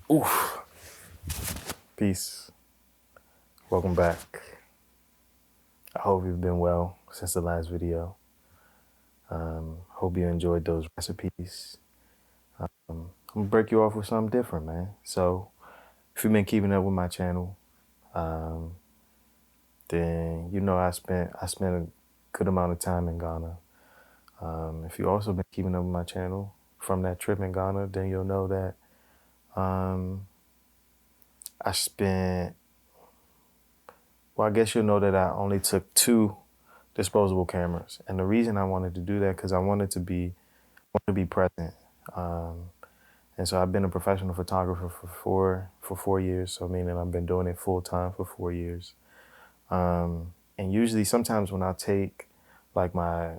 Oof. Peace. Welcome back. I hope you've been well since the last video. Hope you enjoyed those recipes. I'm gonna break you off with something different, man. So, if you've been keeping up with my channel, um, then you know I spent a good amount of time in Ghana. If you also been keeping up with my channel from that trip in Ghana, then you'll know that I spent. Well, I guess you'll know that I only took 2 disposable cameras, and the reason I wanted to do that because I wanted to be present. Um, and so I've been a professional photographer for 4 years. So meaning I've been doing it full time for 4 years. And usually, sometimes when I take like my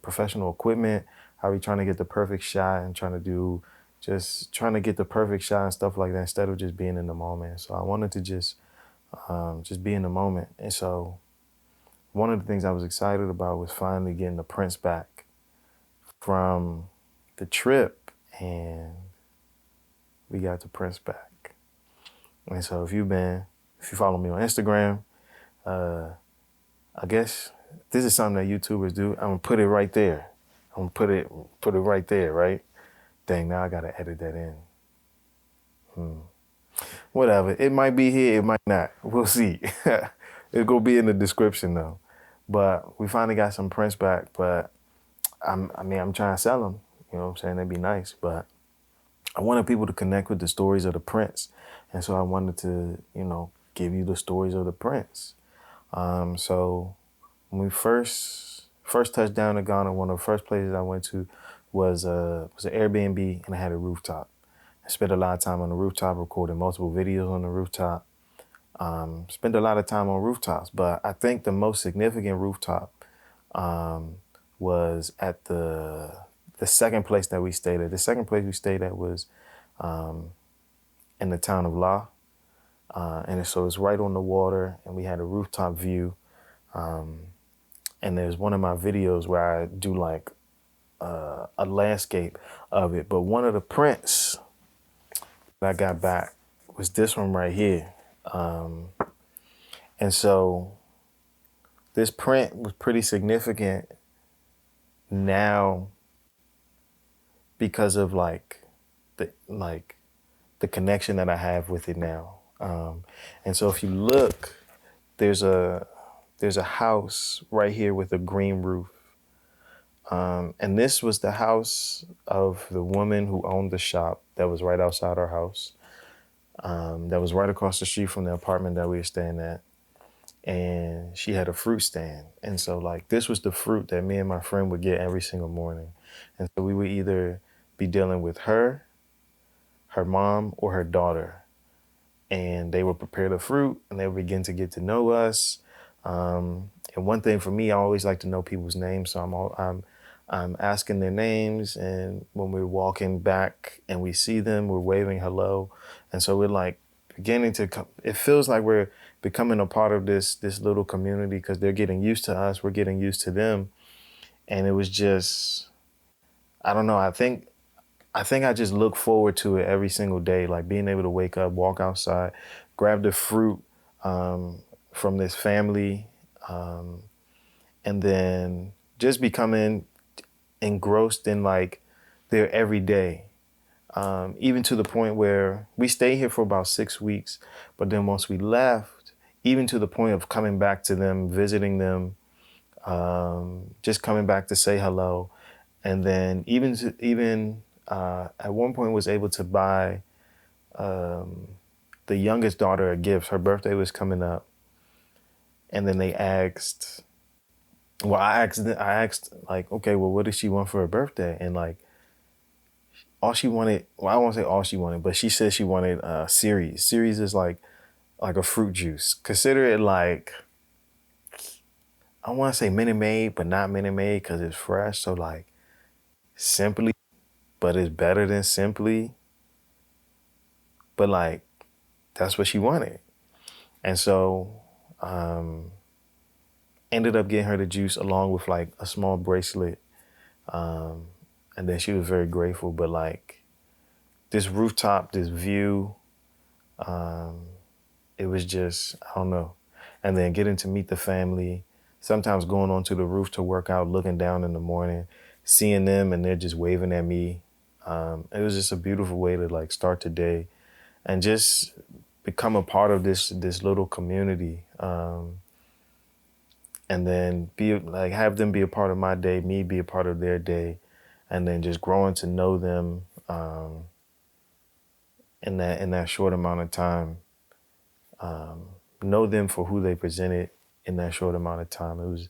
professional equipment, I'll be trying to get the perfect shot and trying to get the perfect shot and stuff like that instead of just being in the moment. So I wanted to just be in the moment. And so one of the things I was excited about was finally getting the prints back from the trip, and we got the prints back. And so if you follow me on Instagram, I guess this is something that YouTubers do. I'm gonna put it right there. I'm gonna put it right there, right? Dang, now I gotta edit that in. Whatever. It might be here, it might not. We'll see. It's gonna be in the description though. But we finally got some prints back, but I'm trying to sell them. You know what I'm saying? That'd be nice. But I wanted people to connect with the stories of the prints. And so I wanted to, give you the stories of the prints. So when we first touched down to Ghana, one of the first places I went to was an Airbnb, and I had a rooftop. I spent a lot of time on the rooftop, recording multiple videos on the rooftop. Spent a lot of time on rooftops, but I think the most significant rooftop was at the second place that we stayed at. The second place we stayed at was in the town of La. So it's right on the water, and we had a rooftop view. And there's one of my videos where I do like a landscape of it. But one of the prints that I got back was this one right here. And so this print was pretty significant now because of the connection that I have with it now. And so if you look, there's a house right here with a green roof. And this was the house of the woman who owned the shop that was right outside our house. That was right across the street from the apartment that we were staying at. And she had a fruit stand. And so this was the fruit that me and my friend would get every single morning. And so we would either be dealing with her mom, or her daughter. And they would prepare the fruit, and they would begin to get to know us. And one thing for me, I always like to know people's names. So I'm asking their names, and when we're walking back and we see them, we're waving hello. And so we're beginning to, it feels like we're becoming a part of this little community because they're getting used to us, we're getting used to them. And it was just, I don't know, I think I just look forward to it every single day, like being able to wake up, walk outside, grab the fruit from this family, and then just becoming engrossed in their every day. Even to the point where we stayed here for about 6 weeks, but then once we left, even to the point of coming back to them, visiting them, just coming back to say hello. And then even at one point was able to buy the youngest daughter a gift. Her birthday was coming up. And then they asked, I asked okay, well, what does she want for her birthday? And all she wanted, well, I won't say all she wanted, but she said she wanted Ceres. Ceres is like a fruit juice. Consider it I want to say Minute Maid, but not Minute Maid because it's fresh. So Simply, but it's better than Simply. But that's what she wanted. And so ended up getting her the juice along with a small bracelet. And then she was very grateful. But this rooftop, this view, it was just, I don't know. And then getting to meet the family, sometimes going onto the roof to work out, looking down in the morning, seeing them and they're just waving at me. It was just a beautiful way to like start the day and just become a part of this little community. And then be like, have them be a part of my day, me be a part of their day, and then just growing to know them in that short amount of time. Know them for who they presented in that short amount of time. It was,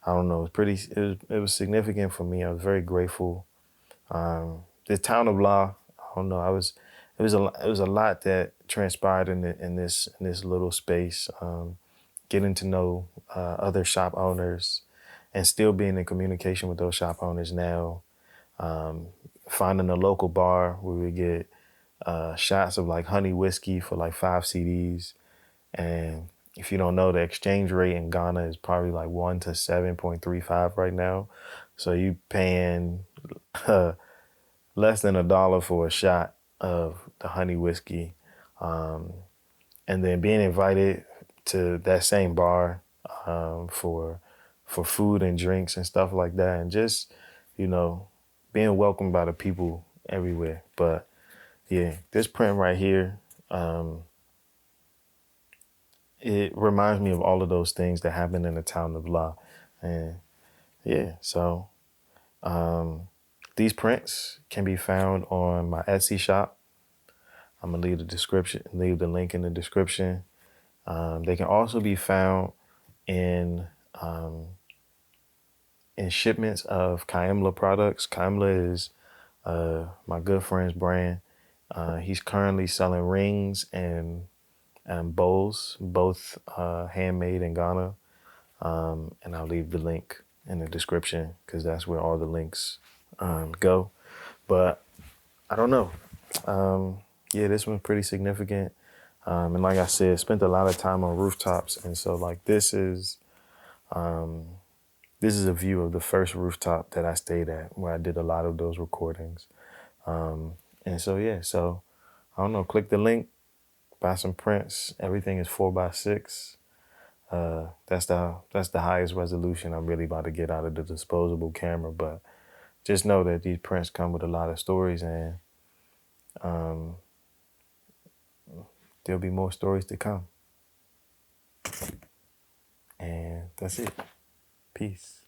I don't know, it was significant for me. I was very grateful. The town of La, I don't know, it was a lot that transpired in this little space. Getting to know other shop owners and still being in communication with those shop owners now. Finding a local bar where we get shots of like honey whiskey for like 5 CDs. And if you don't know, the exchange rate in Ghana is probably like 1 to 7.35 right now. So you paying less than $1 for a shot of the honey whiskey. And then being invited to that same bar for food and drinks and stuff like that. And just, you know, being welcomed by the people everywhere. But yeah, this print right here, it reminds me of all of those things that happened in the town of La. And yeah, so these prints can be found on my Etsy shop. I'm gonna leave the link in the description. They can also be found in shipments of Kaimla products. Kaimla is my good friend's brand. He's currently selling rings and bowls, both handmade in Ghana. And I'll leave the link in the description because that's where all the links go. But I don't know. Yeah, this one's pretty significant. And like I said, spent a lot of time on rooftops. And so like this is a view of the first rooftop that I stayed at where I did a lot of those recordings. And so, yeah, so I don't know, click the link, buy some prints. Everything is 4x6. That's the highest resolution I'm really about to get out of the disposable camera. But just know that these prints come with a lot of stories, and there'll be more stories to come. And that's it. Peace.